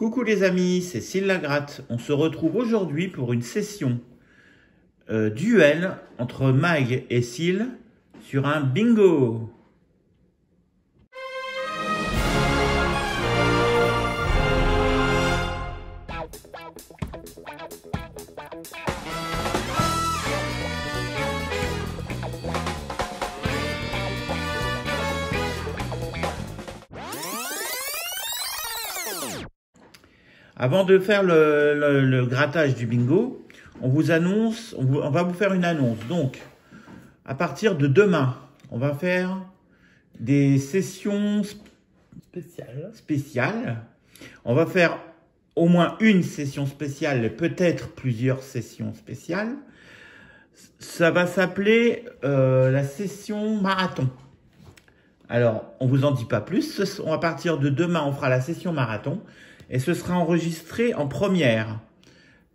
Coucou les amis, c'est Syl Lagratte. On se retrouve aujourd'hui pour une session duel entre Mag et Syl sur un bingo. Avant de faire le grattage du bingo, on vous annonce, on va vous faire une annonce. Donc, à partir de demain, on va faire des sessions spéciales. On va faire au moins une session spéciale, peut-être plusieurs sessions spéciales. Ça va s'appeler la session marathon. Alors, on vous en dit pas plus. À partir de demain, on fera la session marathon. Et ce sera enregistré en première.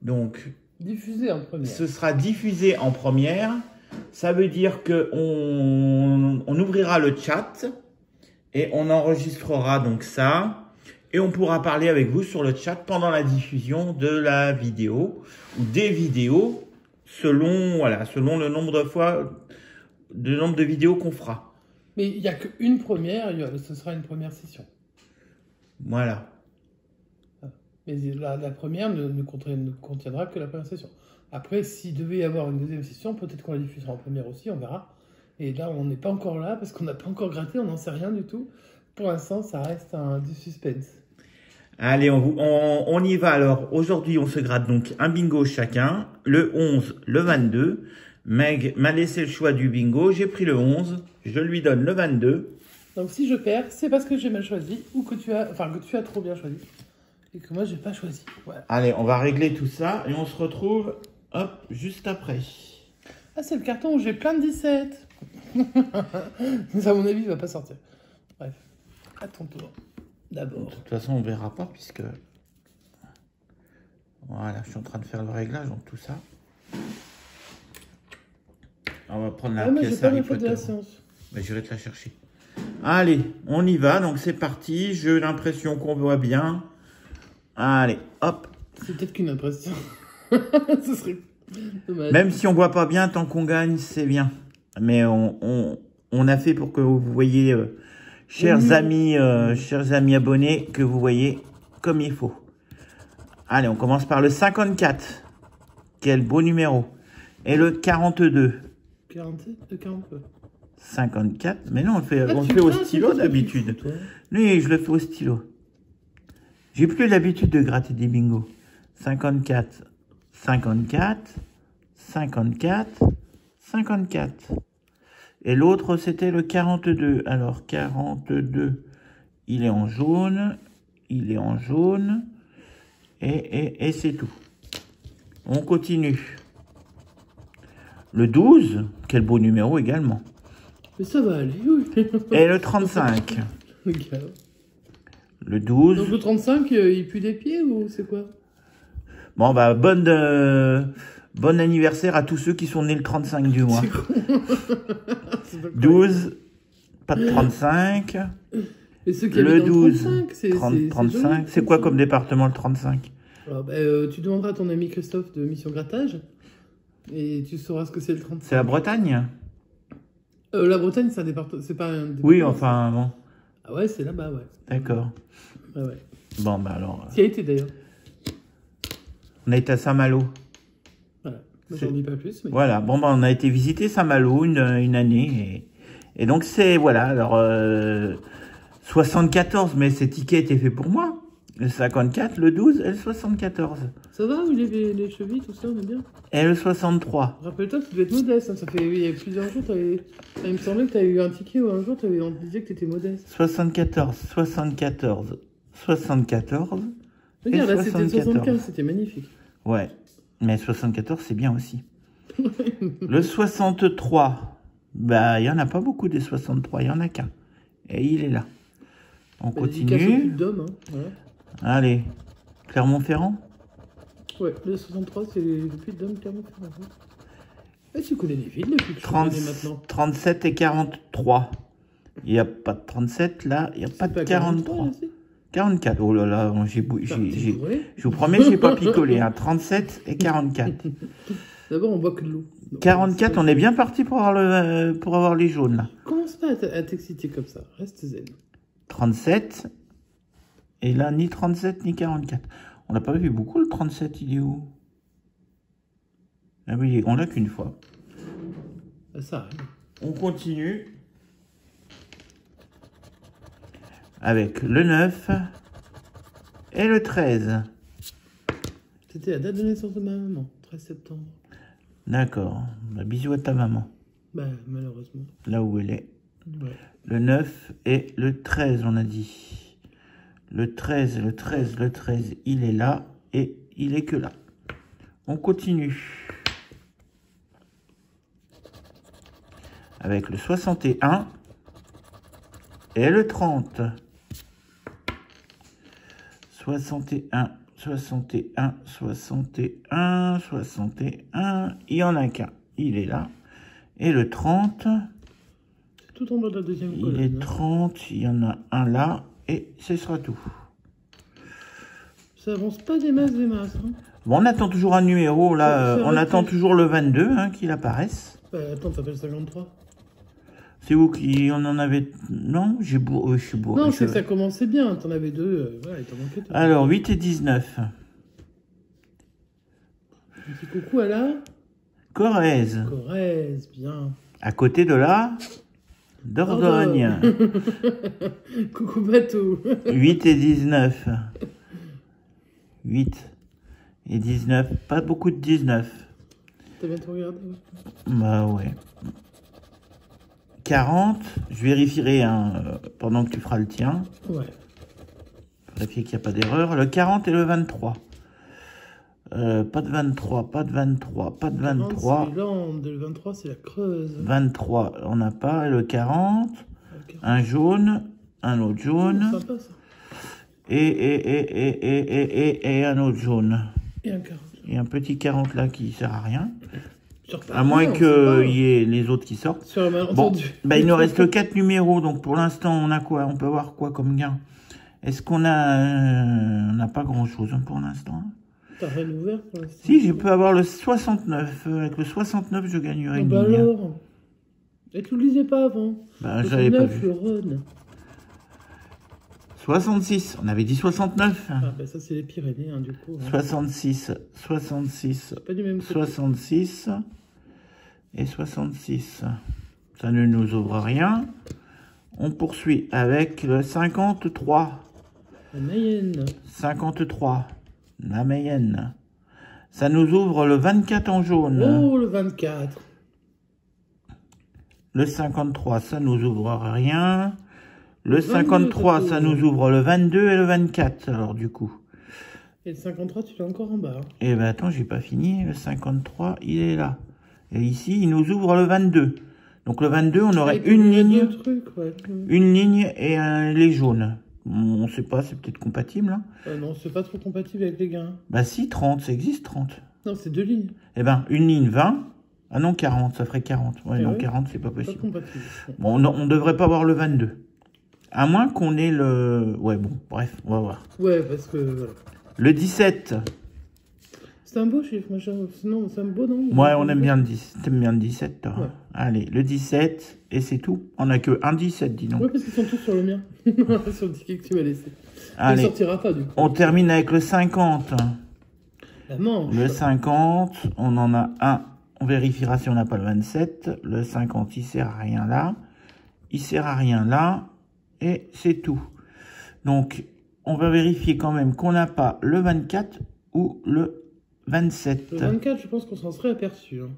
Donc, diffusé en première. Ce sera diffusé en première. Ça veut dire qu'on ouvrira le chat et on enregistrera donc ça. Et on pourra parler avec vous sur le chat pendant la diffusion de la vidéo ou des vidéos selon le nombre de vidéos qu'on fera. Mais il n'y a qu'une première, ce sera une première session. Voilà. Mais la première ne contiendra que la première session. Après, s'il devait y avoir une deuxième session, peut-être qu'on la diffusera en première aussi, on verra. Et là, on n'est pas encore là, parce qu'on n'a pas encore gratté, on n'en sait rien du tout. Pour l'instant, ça reste du suspense. Allez, on y va alors. Aujourd'hui, on se gratte donc un bingo chacun. Le 11, le 22. Meg m'a laissé le choix du bingo. J'ai pris le 11. Je lui donne le 22. Donc, si je perds, c'est parce que j'ai mal choisi, ou que tu as trop bien choisi. Et que moi, j'ai pas choisi. Voilà. Allez, on va régler tout ça et on se retrouve, hop, juste après. Ah, c'est le carton où j'ai plein de 17. Ça, à mon avis, il va pas sortir. Bref, à ton tour. D'abord. De toute façon, on verra pas puisque... Voilà, je suis en train de faire le réglage, donc tout ça. On va prendre la pièce Harry Potter. Mais je vais te la chercher. Allez, on y va, donc c'est parti. J'ai l'impression qu'on voit bien. Allez, hop. C'est peut-être qu'une impression. Ce serait dommage. Même si on voit pas bien, tant qu'on gagne, c'est bien. Mais on a fait pour que vous voyez, chers amis abonnés, que vous voyez comme il faut. Allez, on commence par le 54. Quel beau numéro. Et le 42. 47, 42. 54. Mais non, on le fait au stylo d'habitude. Oui, je le fais au stylo. J'ai plus l'habitude de gratter des bingos. 54, 54, 54, 54. Et l'autre, c'était le 42. Alors, 42, il est en jaune. Il est en jaune. Et c'est tout. On continue. Le 12, quel beau numéro également. Mais ça va aller, oui. Et le 35. Le 12. Donc le 35, il pue des pieds ou c'est quoi? Bon, bah, bon anniversaire à tous ceux qui sont nés le 35 du mois. 12, pas de 35. Et ceux qui le 12, 35, c'est quoi comme département le 35? Alors, tu demanderas à ton ami Christophe de Mission Grattage et tu sauras ce que c'est le 35. C'est la Bretagne? La Bretagne, c'est un département. C'est pas un département. Oui, enfin, bon. Ah ouais, c'est là-bas, ouais. D'accord. Ah ouais. Bon, bah alors... Qui a été d'ailleurs? On a été à Saint-Malo. Voilà. Moi, j'en dis pas plus. Mais... Voilà. Bon, bah on a été visiter Saint-Malo une année. Et donc, c'est... Voilà. Alors, 74, mais ces tickets étaient faits pour moi. Le 54, le 12 et le 74. Ça va, oui, les chevilles, tout ça, on est bien. Et le 63. Rappelle-toi que tu devais être modeste. Hein. Ça fait il y a plusieurs jours, il me semblait que tu avais eu un ticket où un jour, on te disait que tu étais modeste. 74, 74, 74. Regarde, là, c'était 75, c'était magnifique. Ouais, mais 74, c'est bien aussi. Le 63, bah, il n'y en a pas beaucoup des 63, il n'y en a qu'un. Et il est là. On continue. Hein. Voilà. Allez, Clermont-Ferrand. Ouais, le 63, c'est les puits d'hommes Clermont-Ferrand. Et tu connais les villes depuis que je connais maintenant. 37 et 43. Il n'y a pas de 37 là, il n'y a pas de 43. 44. Oh là là, je vous promets, j'ai pas picolé. Hein. 37 et 44. D'abord, on boit que de l'eau. 44, on est bien parti pour avoir les jaunes, là. Commence pas à t'exciter comme ça. Reste zen. 37. Et là, ni 37, ni 44. On n'a pas vu beaucoup, le 37, il est où? Ah oui, on l'a qu'une fois. Ça arrive. On continue. Avec le 9 et le 13. C'était la date de naissance de ma maman, 13 septembre. D'accord. Bah, bisous à ta maman. Bah, malheureusement. Là où elle est. Ouais. Le 9 et le 13, on a dit. Le 13, le 13, le 13, il est là et il est que là. On continue. Avec le 61 et le 30. 61, 61, 61, 61. Il n'y en a qu'un. Il est là. Et le 30. C'est tout en bas de la deuxième colonne. Il est 30. Il y en a un là. Et ce sera tout. Ça avance pas des masses, hein. Bon, on attend toujours un numéro. Là, on attend toujours le 22 hein, qu'il apparaisse. Bah, attends, t'appelles 53. C'est vous qui en avez... Non, je suis bourré. Non, c'est que ça commençait bien. T'en avais deux. Voilà, il t'en manquait. Alors, 8 et 19. Un petit coucou à la... Corrèze. Corrèze, bien. À côté de la... Dordogne. Coucou bateau. 8 et 19. 8 et 19. Pas beaucoup de 19. T'as bien tout regardé? Bah ouais. 40. Je vérifierai hein, pendant que tu feras le tien. Ouais. Vérifier qu'il n'y a pas d'erreur. Le 40 et le 23. Pas de 23, pas de 23, pas de 23. C'est Land, le 23 c'est la Creuse. 23, on n'a pas. Et le 40, un jaune, un autre jaune. Sympa, ça. Et un autre jaune. Et un 40. Et un petit 40 là qui sert à rien. À moins qu'il y ait les autres qui sortent. Sur un malentendu. Bon, bah, il nous reste 4 numéros. Donc pour l'instant, on a quoi? On peut avoir quoi comme gain? Est-ce qu'on a... on n'a pas grand-chose hein, pour l'instant. T'as rien ouvert pour l'instant? Si, je peux avoir le 69. Avec le 69, je gagnerai une ligne. Alors. Et tu le lisais pas avant? Bah, j'avais pas vu. Le Rhône. 66. On avait dit 69. Ah, bah ça, c'est les Pyrénées, hein, du coup. Hein. 66. 66. Pas du même côté. 66. Et 66. Ça ne nous ouvre rien. On poursuit avec le 53. La Mayenne. 53. La Mayenne. Ça nous ouvre le 24 en jaune. Oh, le 24. Le 53, ça nous ouvre rien. Le 53, ça nous ouvre le 22 et le 24, alors du coup. Et le 53, tu l'as encore en bas. Hein. Eh ben attends, j'ai pas fini. Le 53, il est là. Et ici, il nous ouvre le 22. Donc le 22, on aurait une ligne. Une ligne et les jaunes. On ne sait pas, c'est peut-être compatible. Hein. Non, c'est pas trop compatible avec les gains. Bah si, 30, ça existe 30. Non, c'est 2 lignes. Eh ben, une ligne 20. Ah non, 40, ça ferait 40. Ouais, non, 40, c'est pas possible. Pas compatible. Bon, on devrait pas avoir le 22. À moins qu'on ait le... Ouais, bon, bref, on va voir. Ouais, parce que... Voilà. Le 17. C'est un beau chiffre, machin. Non, c'est un beau nom. Ouais, on aime bien le 17. T'aimes bien le 17, toi. Ouais. Allez, le 17, et c'est tout. On n'a que un 17, dis donc. Ouais, parce qu'ils sont tous sur le mien. Sur le ticket que tu m'as laissé. Allez, il sortira pas, du coup. On termine avec le 50. La manche. Le 50, on en a un. On vérifiera si on n'a pas le 27. Le 50, il sert à rien là. Il sert à rien là. Et c'est tout. Donc, on va vérifier quand même qu'on n'a pas le 24 ou le 27. Le 24, je pense qu'on s'en serait aperçu. Hein.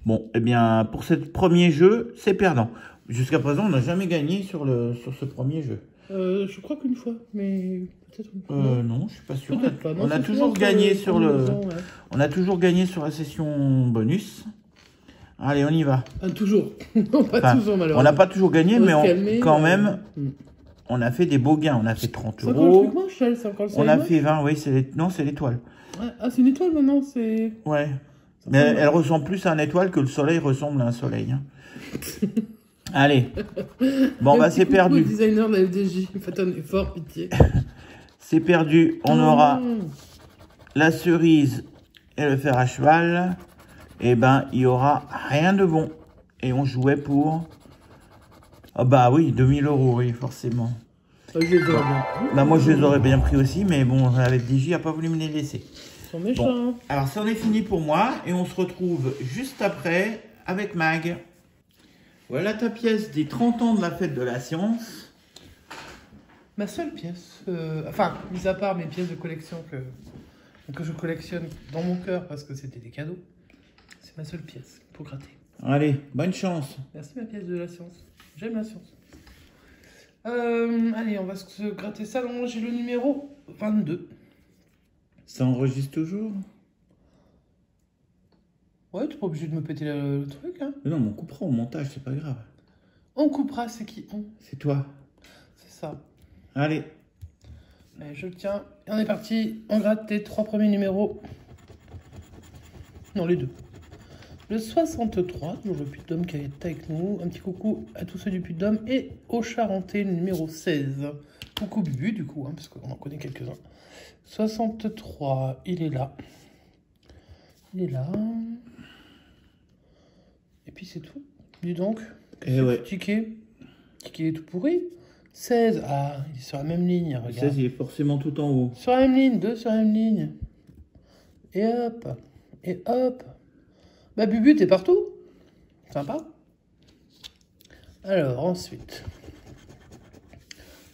Bon, eh bien, pour ce premier jeu, c'est perdant. Jusqu'à présent, on n'a jamais gagné sur ce premier jeu. Je crois qu'une fois, mais peut-être une fois. Non, je suis pas sûr. Peut-être pas. Non, on a toujours gagné sur le. Ouais. On a toujours gagné sur la session bonus. Allez, on y va. Toujours. Non, pas toujours, malheureusement. On n'a pas toujours gagné, mais quand même, on a fait des beaux gains. On a fait 30 €. C'est encore le on a fait 20, oui, non, c'est l'étoile. Ouais. Ah, c'est une étoile maintenant, c'est... Ouais. Mais elle ressemble plus à une étoile que le soleil ressemble à un soleil. Hein. Allez. Bon, bah, c'est perdu. Le designer de la FDJ, faites un effort, pitié. C'est perdu. On aura la cerise et le fer à cheval. Et ben, il y aura rien de bon. Et on jouait pour... Ah bah oui, 2000 €, oui, forcément. Je les aurais bien pris. Bah moi, je les aurais bien pris aussi, mais bon, la FDJ n'a pas voulu me les laisser. Ils sont méchants. Bon, alors ça en est fini pour moi et on se retrouve juste après avec Mag. Voilà ta pièce des 30 ans de la fête de la science. Ma seule pièce, enfin, mis à part mes pièces de collection que je collectionne dans mon cœur parce que c'était des cadeaux, c'est ma seule pièce pour gratter. Allez, bonne chance. Merci ma pièce de la science. J'aime la science. Allez, on va se gratter ça. Donc, j'ai le numéro 22. Ça enregistre toujours? Ouais, t'es pas obligé de me péter le truc, hein. Mais non, mais on coupera au montage, c'est pas grave. On coupera, c'est qui on? C'est toi. C'est ça. Allez. Allez, je le tiens. Et on est parti. On gratte tes 3 premiers numéros. Non, les 2. Le 63, toujours le Puy-de-Dôme qui est avec nous. Un petit coucou à tous ceux du Puy-de-Dôme. Et au Charentais, le numéro 16. Coucou Bubu, du coup, hein, parce qu'on en connaît quelques-uns. 63, il est là. Il est là. Et puis c'est tout. Dis donc. Et ouais. Ticket. Ticket est tout pourri. 16. Ah, il est sur la même ligne. Regarde. 16, il est forcément tout en haut. Sur la même ligne. 2 sur la même ligne. Et hop. Et hop. Bah, Bubu, t'es partout. Sympa. Alors, ensuite.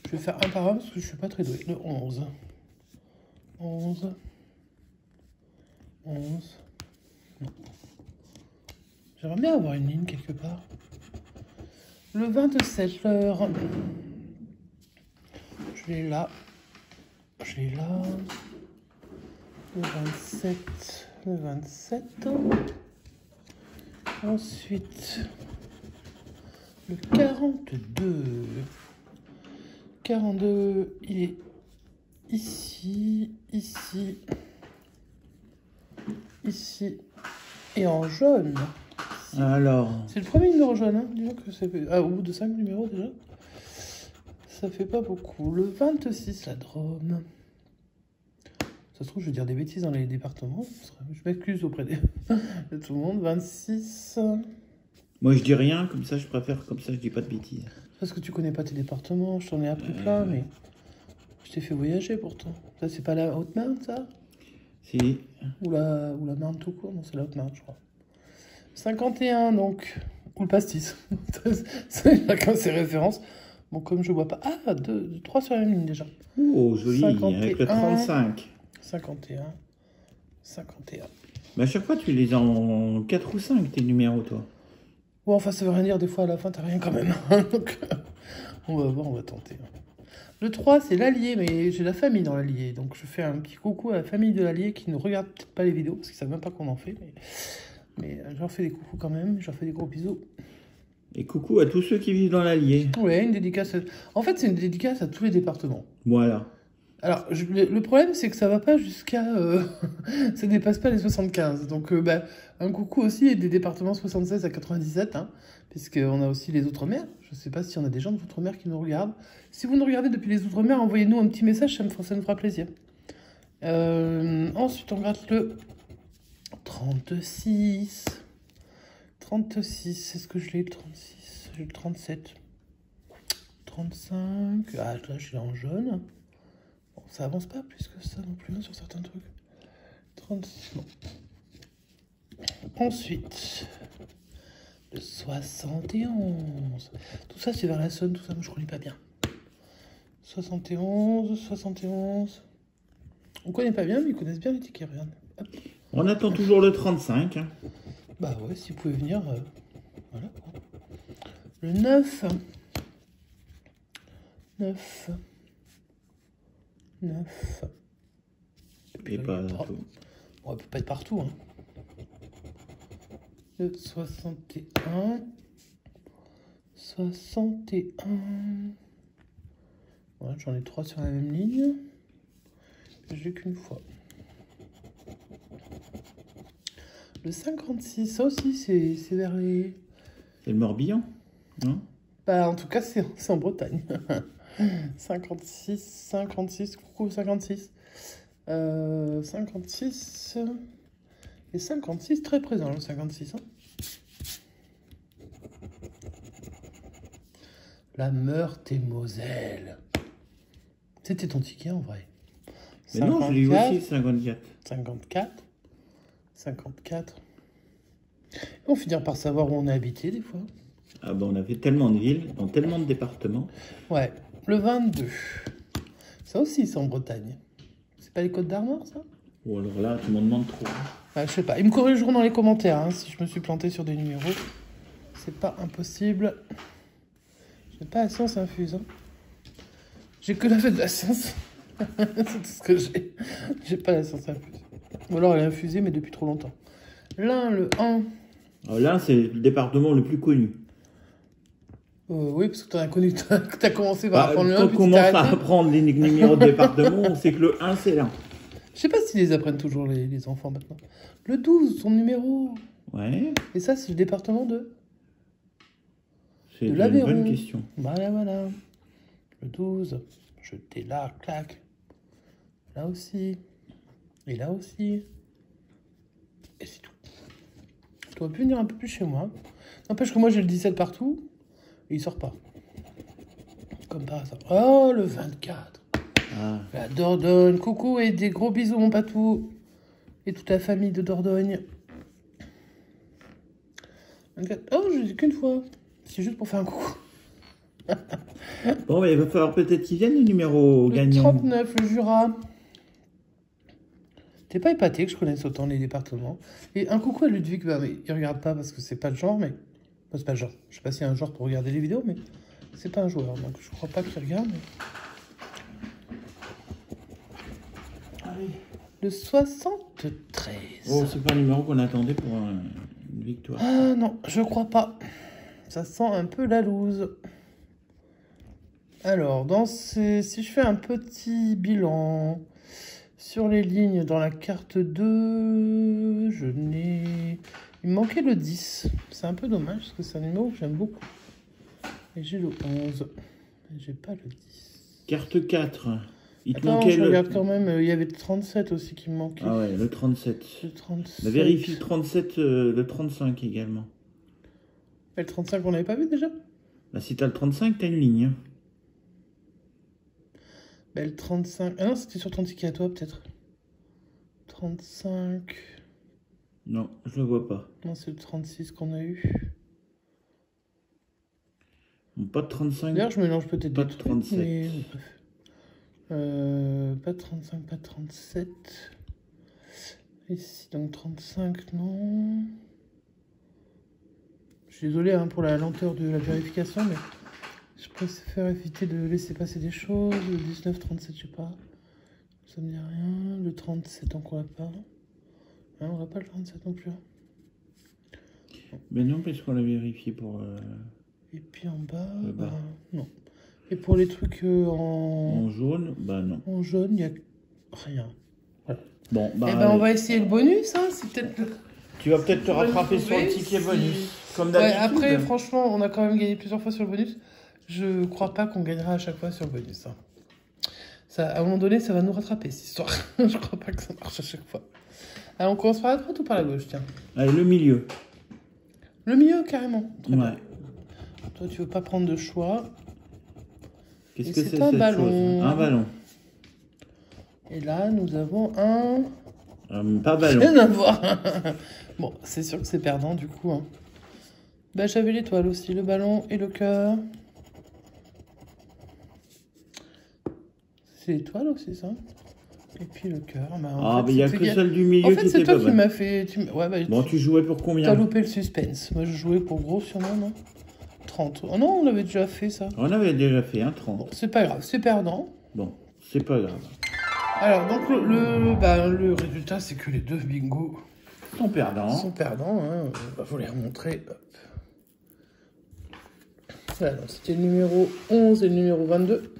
Je vais faire un par un parce que je suis pas très doué. Le 11. 11. 11. Non. J'aimerais bien avoir une ligne quelque part. Le 27, l'heure. Je l'ai là. Je l'ai là. Le 27. Le 27. Ensuite, le 42. 42, il est ici, ici, ici, et en jaune. Alors. C'est le premier numéro jaune, hein. Disons que ça fait... Ah, au bout de 5 numéros déjà. Ça fait pas beaucoup. Le 26, la Drôme. Ça se trouve, je vais dire des bêtises dans les départements. Je m'excuse auprès de tout le monde. 26. Moi, je dis rien, comme ça, je préfère, comme ça, je dis pas de bêtises. Parce que tu connais pas tes départements, je t'en ai appris plein, mais je t'ai fait voyager pourtant. Ça, c'est pas la Haute-Marne, ça? Si. Ou la Marne tout court? Non, c'est la Haute-Marne, je crois. 51, donc. Ou le pastis. Chacun ses références. Bon, comme je vois pas... Ah, 3 sur la même ligne déjà. Oh, joli, 51, avec le 35. 51. 51. Mais à chaque fois, tu les as en 4 ou 5, tes numéros, toi. Bon, enfin, ça veut rien dire. Des fois, à la fin, t'as rien quand même. Donc, on va voir, on va tenter. Le 3, c'est l'Allier, mais j'ai la famille dans l'Allier. Donc, je fais un petit coucou à la famille de l'Allier qui ne regarde peut-être pas les vidéos, parce qu'ils savent même pas qu'on en fait. Mais je leur fais des coucous quand même. Je leur fais des gros bisous. Et coucou à tous ceux qui vivent dans l'Allier. Ouais, une dédicace. En fait, c'est une dédicace à tous les départements. Voilà. Alors, le problème, c'est que ça va pas jusqu'à... ça dépasse pas les 75. Donc, un coucou aussi des départements 76 à 97, hein, puisqu'on a aussi les Outre-mer. Je sais pas si on a des gens de l'Outre-mer qui nous regardent. Si vous nous regardez depuis les Outre-mer, envoyez-nous un petit message, ça nous fera plaisir. Ensuite, on gratte le 36. 36, est-ce que je l'ai, le 36? J'ai le 37. 35. Ah, là, je l'ai en jaune. Bon, ça avance pas plus que ça non plus, hein, sur certains trucs. 36, non. Ensuite, le 71. Tout ça, c'est vers la Saône, tout ça, moi, je relis pas bien. 71, 71. On connaît pas bien, mais ils connaissent bien les tickets, regarde. Hop. On attend toujours le 35. Hein. Bah ouais, si vous pouvez venir, voilà. Le 9. 9. 9. Et pas tout. Bon, elle peut pas être partout, hein. Le 61. 61. Voilà, j'en ai 3 sur la même ligne. Je l'ai qu'une fois. Le 56, ça aussi, c'est vers les... C'est le Morbihan. Non. Bah, en tout cas, c'est en Bretagne. 56, coucou, 56. 56. Et 56, très présent, le 56. Hein. La Meurthe-et-Moselle. C'était ton ticket en vrai. Mais non, je l'ai eu aussi, 54. 54. 54. Et on finit par savoir où on a habité des fois. Ah ben, on a fait tellement de villes, dans tellement de départements. Ouais, le 22. Ça aussi, c'est en Bretagne. C'est pas les Côtes d'Armor, ça? Ou alors là, tu m'en demandes trop. Bah, je sais pas. Ils me corrigeront dans les commentaires hein, si je me suis planté sur des numéros. C'est pas impossible. J'ai pas la science infuse. Hein. J'ai que la fête de la science. C'est tout ce que j'ai. J'ai pas la science infuse. Ou alors elle est infusée, mais depuis trop longtemps. L'un, le 1. Alors là, c'est le département le plus connu. Oui, parce que t'en as connu. T'as commencé par apprendre le 1. Quand on commence à apprendre les numéros de département, on sait que le 1, c'est là. Je sais pas s'ils les apprennent toujours, les enfants, maintenant. Le 12, son numéro. Ouais. Et ça, c'est le département de... C'est une bonne question. Voilà, voilà. Le 12. Jeter là, clac. Là aussi. Et là aussi. Et c'est tout. Tu aurais pu venir un peu plus chez moi. N'empêche que moi, j'ai le 17 partout. Et il sort pas. Comme par hasard. Oh, le 24. Ah. La Dordogne. Coucou et des gros bisous, mon patou. Et toute la famille de Dordogne. 24. Oh, je dis qu'une fois. C'est juste pour faire un coucou. Bon, mais il va falloir peut-être qu'ils viennent, les numéros gagnants. 39, le Jura. T'es pas épaté que je connaisse autant les départements. Et un coucou à Ludwig, bah, mais il regarde pas parce que c'est pas le genre, mais... Enfin, c'est pas le genre. Je sais pas s'il y a un genre pour regarder les vidéos, mais c'est pas un joueur, donc je crois pas qu'il regarde. Allez. Le 73. Oh, c'est pas un numéro qu'on attendait pour une victoire. Ah non, je crois pas. Ça sent un peu la loose. Alors, si je fais un petit bilan sur les lignes dans la carte 2, il me manquait le 10. C'est un peu dommage parce que c'est un numéro que j'aime beaucoup. Et j'ai le 11. Et j'ai pas le 10. Carte 4. Il te Attends, manquait je regarde quand même. Il y avait le 37 aussi qui me manquait. Ah ouais, le 37. Le 37. On vérifie le 37, le 35 également. Et le 35, on n'avait pas vu déjà? Bah, si t'as le 35, t'as une ligne. Bah, le 35... Ah non, c'était sur ton ticket à toi, peut-être. 35... Non, je le vois pas. Non, c'est le 36 qu'on a eu. Bon, pas de 35. D'ailleurs, je mélange peut-être pas des de trucs, 37. mais... pas de 35, pas de 37. Ici, donc 35, non... Je suis désolé hein, pour la lenteur de la vérification, mais je préfère éviter de laisser passer des choses. Le 19, 37, je sais pas. Ça me dit rien. Le 37, donc on l'a pas. Hein, on n'a pas le 37 non plus. Mais non, parce qu'on l'a vérifié pour... Et puis en bas, le bas. bah, non. Et pour les trucs en jaune, bah non. En jaune, il n'y a rien. Voilà. Bon, bah... Eh ben, on va essayer le bonus, hein. C'est peut-être... Tu vas peut-être te rattraper sur le ticket bonus. Comme d'habitude. Ouais, après, franchement, on a quand même gagné plusieurs fois sur le bonus. Je crois pas qu'on gagnera à chaque fois sur le bonus. Hein. Ça, à un moment donné, ça va nous rattraper, cette histoire. Je crois pas que ça marche à chaque fois. Alors, on commence par la droite ou par la gauche, tiens? Allez, le milieu. Le milieu, carrément. Très ouais. bien. Toi, tu veux pas prendre de choix. Qu'est-ce que c'est un cette ballon. chose? Un ballon. Et là, nous avons un... pas ballon. Rien à voir. Bon, c'est sûr que c'est perdant, du coup. Hein. Bah, j'avais l'étoile aussi, le ballon et le cœur. C'est l'étoile aussi, ça. Et puis le cœur. Bah, mais il n'y a que celle du milieu qui était pas bonne. En fait, c'est toi qui m'as fait... Ouais, bah, bon, tu jouais pour combien? T'as loupé le suspense. Moi, je jouais pour gros sûrement, non? 30. Oh non, on avait déjà fait ça. On avait déjà fait, hein, 30. Bon, c'est pas grave, c'est perdant. Bon, c'est pas grave. Alors, donc, le résultat, c'est que les deux bingos sont perdants. Sont perdants, hein. On va vous les remontrer. Hop. Voilà, donc c'était le numéro 11 et le numéro 22.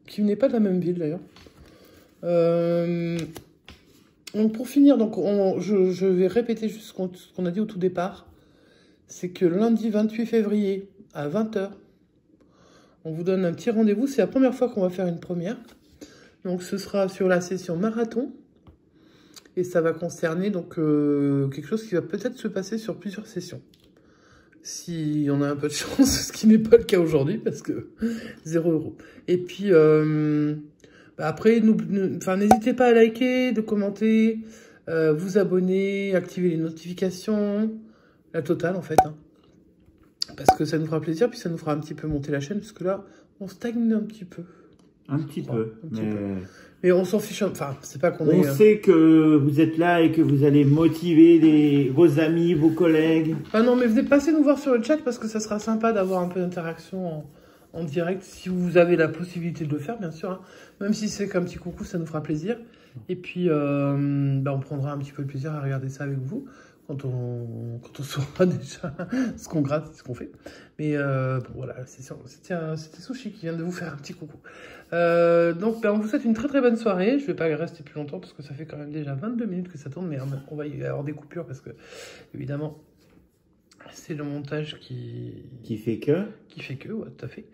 Qui venaient pas de la même ville, d'ailleurs. Donc, pour finir, donc, je vais répéter juste ce qu'on a dit au tout départ. c'est que lundi 28 février à 20 h, on vous donne un petit rendez-vous. C'est la première fois qu'on va faire une première. Donc ce sera sur la session marathon. Et ça va concerner donc quelque chose qui va peut-être se passer sur plusieurs sessions. Si on a un peu de chance, ce qui n'est pas le cas aujourd'hui, parce que 0 €. Et puis, après, n'hésitez pas à liker, de commenter, vous abonner, activer les notifications, la totale en fait. Hein. Parce que ça nous fera plaisir, puis ça nous fera un petit peu monter la chaîne, parce que là, on stagne un petit peu. Un petit peu. Mais on s'en fiche, enfin, c'est pas qu'on est... On sait que vous êtes là et que vous allez motiver vos amis, vos collègues. Ah non, mais venez passer nous voir sur le chat parce que ça sera sympa d'avoir un peu d'interaction en direct, si vous avez la possibilité de le faire, bien sûr. Hein. Même si c'est qu'un petit coucou, ça nous fera plaisir. Et puis, on prendra un petit peu de plaisir à regarder ça avec vous. Quand on saura déjà ce qu'on gratte, ce qu'on fait. Mais bon, voilà, c'était Sushi qui vient de vous faire un petit coucou. Donc, on vous souhaite une très très bonne soirée. Je vais pas rester plus longtemps parce que ça fait quand même déjà 22 minutes que ça tourne. Mais on va y avoir des coupures parce que, évidemment, c'est le montage qui fait que. Qui fait que, ouais, tout à fait.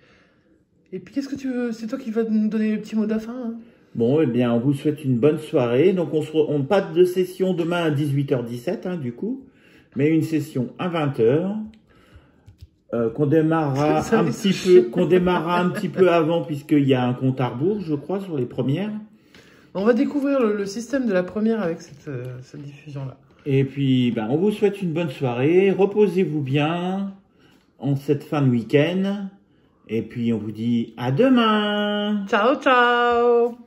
Et puis, qu'est-ce que tu veux? C'est toi qui vas nous donner le petit mot de la fin, hein. Bon, eh bien, on vous souhaite une bonne soirée. Donc, on pas de session demain à 18h17, hein, du coup, mais une session à 20h, qu'on démarrera un petit peu avant, puisqu'il y a un compte à rebours, je crois, sur les premières. On va découvrir le système de la première avec cette diffusion-là. Et puis, on vous souhaite une bonne soirée. Reposez-vous bien en cette fin de week-end. Et puis, on vous dit à demain. Ciao, ciao.